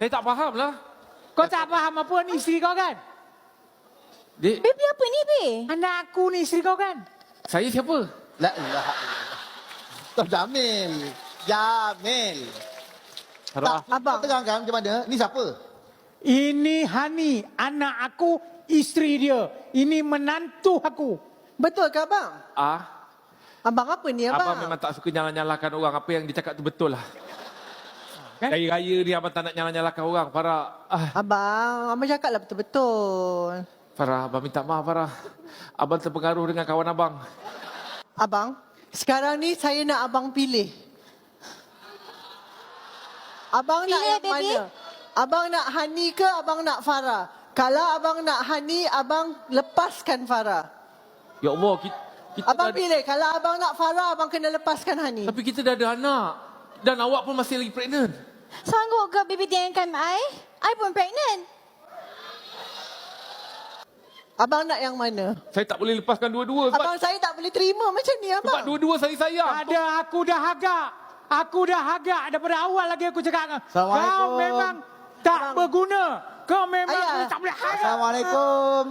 Saya tak faham lah. Kau tak faham apa ni isteri kau kan? Dek, Baby apa ni, Be? Anak aku ni isteri kau kan? saya siapa? La ilaha illallah. Tuan Jamil. Jamil. Harap. Abang terangkan macam mana? Ni siapa? Ini Hani, anak aku, isteri dia. Ini menantu aku. Betul ke abang? Abang apa ni abang? Abang memang tak suka nyalah-nyalahkan orang. Apa yang dia cakap tu betul lah. Kan? Raya-raya ni abang tak nak nyalah-nyalahkan orang. Farah, Abang cakaplah betul-betul. Farah, abang minta maaf Farah. Abang terpengaruh dengan kawan abang. Abang, sekarang ni saya nak abang pilih. Abang nak Pilih, yang baby. mana? Abang nak Hani ke abang nak Farah? Kalau abang nak Hani, abang lepaskan Farah. Ya Allah, kita Abang dah ada, pilih. Kalau abang nak Farah, abang kena lepaskan Hani. tapi kita dah ada anak. Dan awak pun masih lagi pregnant. Sanggup ke baby tinggalkan I? I pun pregnant. Abang nak yang mana? Saya tak boleh lepaskan dua-dua. Sebab, Abang saya tak boleh terima macam ni sebab abang. dua-dua saya sayang. Ada aku dah agak. Aku dah agak daripada awal lagi aku cakap. Assalamualaikum. Kau memang tak berguna. Kau memang Ayah. tak boleh harap. Assalamualaikum.